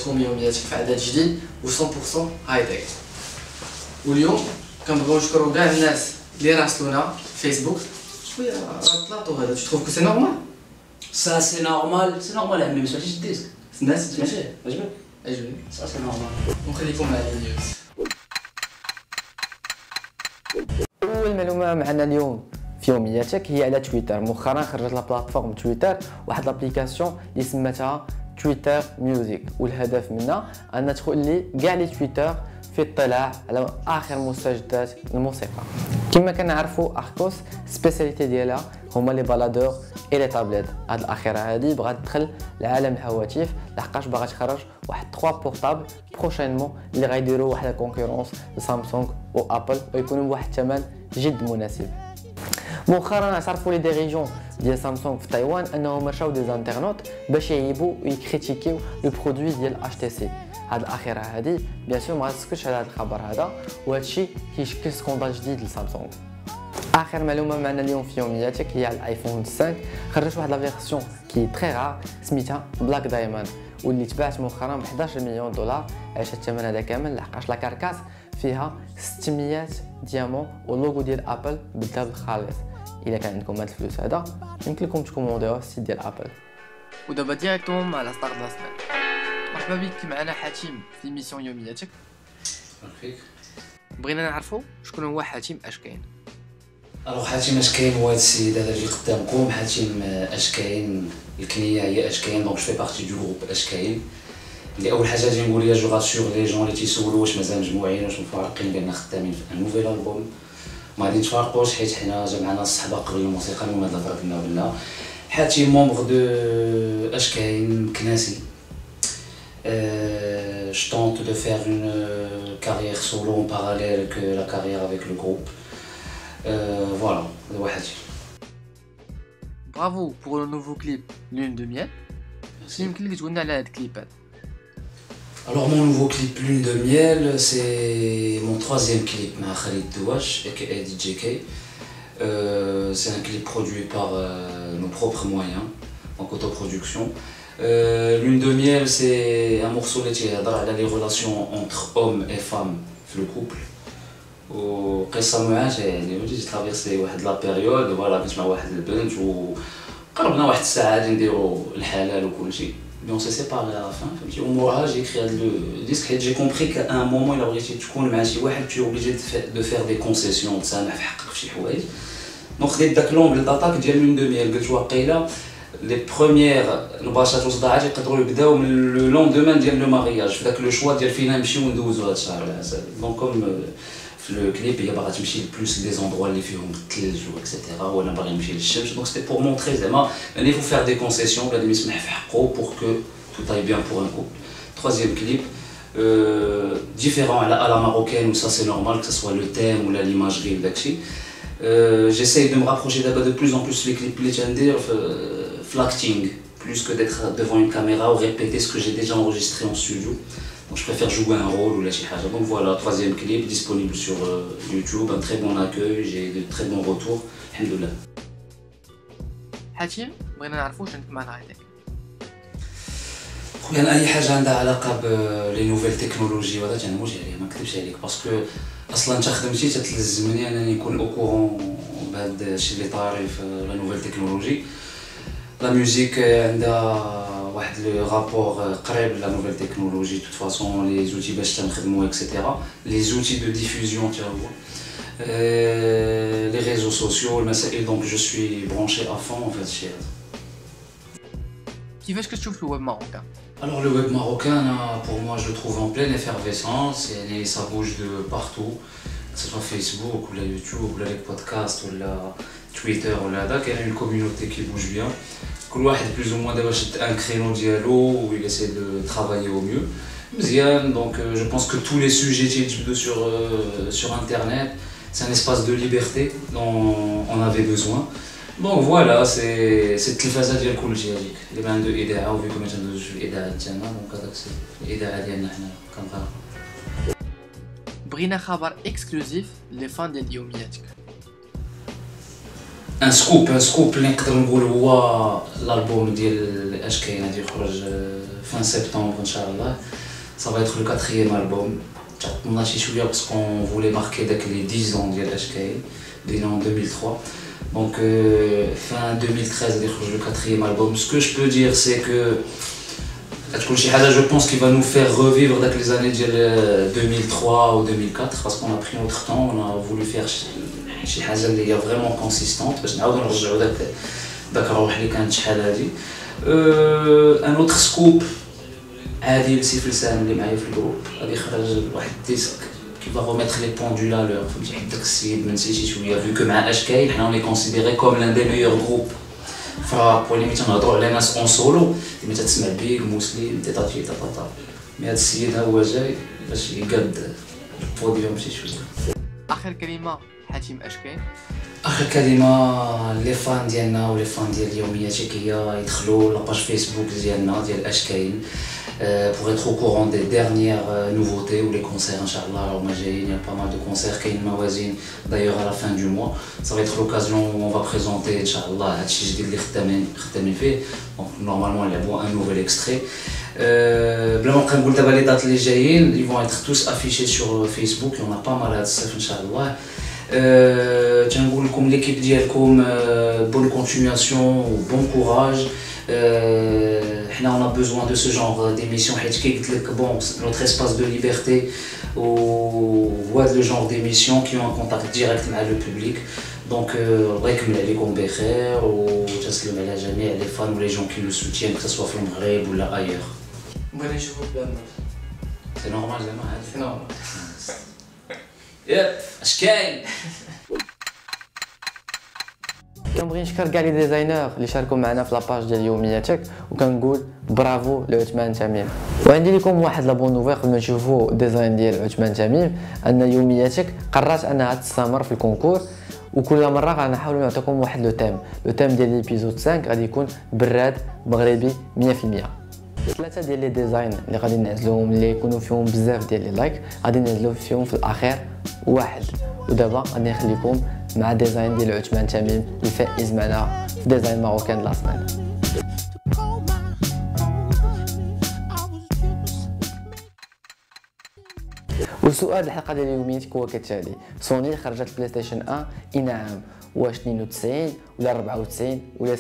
جاتكم يومياتك في عدد جديد و 100% هاي تك. واليوم كنبغيو نشكروا كاع الناس اللي راسلونا في فيسبوك. شويه راه طلاطو هذا تشوف كو سي نورمال؟ Ça c'est normal عمي، ما سمعتيش الديسك؟ الناس سمعتيه؟ عجبك؟ عجبني. Ça c'est normal. ونخليكم مع النيوز. اول معلومه معنا اليوم في يومياتك هي على تويتر. مؤخرا خرجت لا بلاتفورم تويتر واحد لابليكاسيون اللي سماتها تويتر ميوزيك، والهدف منها ان تخلي كاع لي تويتر في اطلاع على اخر مستجدات الموسيقى. كما كنعرفوا اركوس سبيساليتي ديالها هما لي بالادور اي لي تابليت. هاد الاخيره هادي بغات تدخل لعالم الهواتف لحقاش باغا تخرج واحد 3 بورطابل بروشينمون اللي غيديروا واحد كونكورونس لسامسونج وابل ويكونوا بواحد الثمن جد مناسب. مؤخرا عرفوا لي ديريجون ديال سامسونج في تايوان انهم مرشاو دي زانترنوت باش يعيبوا ويكريتيكيو لو برودوي ديال اش تي سي. هاد الاخيره هادي بيان سور ما غتسكتش على هاد الخبر هذا، وهذا الشيء كيشكل سكوندال جديد لسامسونج. اخر معلومه معنا اليوم في يومياتك هي على الايفون 5. خرجت واحد لا فيرسيون كي تري رار سميتها بلاك دايموند، واللي تباعت مؤخرا ب 11 مليون دولار. علاش الثمن هذا كامل؟ لحقاش لا كاركاس فيها 600 ديامون واللوغو ديال ابل بالذهب الخالص. الا كان عندكم هاد الفلوس هذا يمكن لكم تكومونديوه السيت ديال ابل. ودابا ديريكتوم مع لا ستار ديال السيمانه. مرحبا بك معنا حاتم في ميسيون يومياتك. فيك. بغينا نعرفوا شكون هو حاتم اش كاين. الوغ حاتم اش كاين هو هاد السيد هذا اللي قدامكم. حاتم اش كاين، الكنيه هي اش كاين، دونك جو في بارتي دو جروب اش كاين. اللي اول حاجه غادي نقول ليها جو راسور لي جون اللي تيسولوا واش مازال مجموعين واش مفارقين، لان خدامين في ان نوفيل البوم. ما غادي نتفارقوش حيت حنا جا معنا الصحبه قبل الموسيقى. المهم هاد الهضره قلنا بالله. حاتم مومبر دو اش كاين كناسي. Je tente de faire une carrière solo en parallèle que la carrière avec le groupe. Voilà, c'est Wahati. Bravo pour le nouveau clip Lune de miel. Merci. يمكن لك تقولنا على هاد الكليب هذا؟ Alors mon nouveau clip Lune de miel, c'est mon 3e clip مع Khalid Douache aka DJK. C'est un clip produit par nos propres moyens, en autoproduction. Lune de miel, c'est un morceau laitier على les relations entre hommes et femmes في le couple. وقصة معاشه يعني وليت ترافيرسي واحد لا بيريود، فوالا كنت مع واحد البنت وقربنا واحد الساعة غادي نديرو الحلال وكلشي. Mais on s'est séparés à la fin, فهمتي. وموراها جي كري هاد لو ديسك حيت جي كومبري كا ان مومون الا بغيتي تكون مع شي واحد tu es obligé de faire des concessions، تسامح في حقك في شي حوايج. دونك خديت داك لونغل داتاك ديال لون دو ميل، قلت واقيلا لي بروميير نباشات وصداعات يقدروا يبداو من لو لوندومان ديال لو مارياج، في داك لو شوا ديال فينا نمشيو وندوزو هاد الشهر العسل. دونك كوم في لو كليب هي باغا تمشي بلوس لي زوندروا اللي فيهم الثلج و اكسيتيرا، وانا باغي نمشي للشمس. دونك سيتي بور مونطري زعما il faut faire des concessions بنادم يسمح في حقه pour que tout aille bien pour un couple. Troisième clip, différent à la marocaine, où ça c'est normal, que ce soit le thème ou l'imagerie ou d'acchi. J'essaye de me rapprocher de plus en plus les clips l'acting, plus que d'être devant une caméra ou répéter ce que j'ai déjà enregistré en studio. Donc je préfère jouer un rôle ou la chihaja. Donc voilà, 3e clip disponible sur YouTube, un très bon accueil, j'ai de très bons retours. Alhamdoulilah. حاتم بغينا نعرفوا واش عندك مع الهايتك. خويا اي حاجه عندها علاقه بلي نوفيل تكنولوجي وهذا تنموج عليه، ما نكذبش عليك، باسكو اصلا انت خدمتي تتلزمني انني نكون او كورون بهذا الشيء اللي طاري في لا نوفيل تكنولوجي. لا ميوزيك عندها واحد لو رابور قريب لا نوفيل تكنولوجي. توت فاصون لي زوتي باش تنخدموا اكسيتيرا، لي زوتي دو ديفوزيون تا هو لي ريزو سوسيو المسائل. دونك جو سوي برونشي ا فون في هذا الشيء هذا. كيفاش كتشوف الويب ماروكان؟ Alors le web marocain, pour moi, je le trouve en pleine effervescence et ça bouge de partout, que ce soit Facebook ou la YouTube ou les podcasts ou la Twitter ou là, il y a une communauté qui bouge bien. Tout le monde plus ou moins un créneau dialogue où il essaie de travailler au mieux. Donc je pense que tous les sujets sur Internet, c'est un espace de liberté dont on avait besoin. Donc voilà, c'est التلفازه ديال كلشي هذيك اللي ما عنده اذاعه، وفيكم تندوزو في الاذاعه تاعنا. دونك هذاك الاذاعه ديالنا حنا كنقراو. بغينا خبر اكسكلوزيف لي فان ديال يومياتك. ان سكوب اللي نقدر نقول هو الالبوم ديال اش كاين غادي يخرج فان سبتمبر ان شاء الله. Ça va être le 4e album. On a شويه parce qu'on voulait marquer داك les 10 ans ديال اش كاين بدينا en 2003. Donc fin 2013 غادي يخرج le 4e album. Ce que je peux dire c'est que غتكون شي حاجه je pense qu'il va nous faire revivre داك les années ديال 2003 ou 2004 parce qu'on a pris notre temps, on a voulu faire شي حاجه اللي هي فريمون كونسيستونت باش نعاودو نرجعو داك الروح اللي كانت شحال هادي. ان اوتر سكوب عادي لسيف لسان اللي معايا في الجروب غادي يخرج واحد الديسك كي فا روميتر لي بوندول ا لور. فهمتي حيت داك السيد ما نسيتي شويه فيو كو مع اش كاين حنا اوني كونسيديري كوم لان دي ميور جروب. فبولي ملي تنهضروا على ناس اون سولو ديما تتسمع بيك مسلم تيطاتي تاطاطا، مي هاد السيد ها هو جاي باش يقاد البوديوم شي شويه. اخر كلمه حاتم اش كاين؟ اخر كلمه لي فان ديالنا ولي فان ديال اليومياتك هي يدخلوا لاباج فيسبوك ديالنا ديال اش كاين pour être au courant des dernières nouveautés ou les concerts inchallah. Alors moi il y a pas mal de concerts كاين موازين d'ailleurs à la fin du mois. Ça va être l'occasion où on va présenter inchallah هادشي الجديد اللي خدامين فيه. Donc normalement il y a un nouvel extrait. بلا ما نبقى نقول دابا لي دات اللي جايين ils vont être tous affichés sur Facebook. Il y en a pas mal هاد الصيف inchallah. تنقول لكم ليكيب ديالكم bonne continuation ou bon courage. حنا on a besoin de ce genre d'émission حيت كي قلت لك bon notre espace de liberté ou هاد le genre d'émission qui ont un contact direct مع le public. Donc الله يكمل عليكم بخير وتسلم على جميع les fans ou les gens qui nous soutiennent que ce soit في المغرب ولا ailleurs. بغينا نشوفو بلا C'est normal زعما هاد سي نورمال. ياب اش كاين. كنبغي نشكر كاع لي ديزاينر اللي شاركوا معنا في لاباج ديال يومياتك وكنقول برافو لعثمان تميم. وعندي لكم واحد لا بون نوفيل قبل ما نشوفوا الديزاين ديال عثمان تميم ان يومياتك قررت انها تستمر في الكونكور وكل مره غنحاولوا نعطيكم واحد لو تيم ديال ليبيزود 5 غادي يكون براد مغربي 100%. 3 ديال لي ديزاين اللي غادي نعزلوهم اللي يكونوا فيهم بزاف ديال لي لايك غادي نعزلو فيهم في الاخير واحد. ودابا غادي نخليكم مع ديزاين ديال عثمان تميم الفائز معنا في ديزاين ماروكان لا سمان. وسؤال الحلقه ديال يومياتك هو كالتالي: سوني خرجت بلاي ستيشن 1 اي نعم، واش 92 ولا 94 ولا 96؟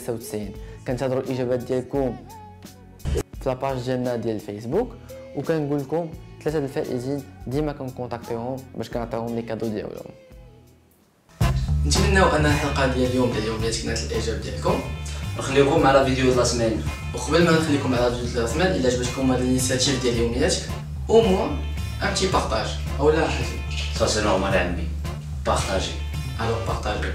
كنتظروا الاجابات ديالكم في لاباج ديالنا ديال الفيسبوك وكنقول لكم 3 الفائزين ديما كنكونتاكتيهم باش كنعطيهم لي كادو ديالهم. نتمناو ان الحلقه ديال اليوم ديال يومياتك نالت الاعجاب ديالكم. نخليكم على فيديو ديال لا سيمين. وقبل ما نخليكم على فيديو ديال لا سيمين الا عجبتكم هاد الانيشيتيف ديال يومياتك او موان ان بتي بارطاج او لا حاجه. Ça c'est normal عمي. Partagez. Alors partagez.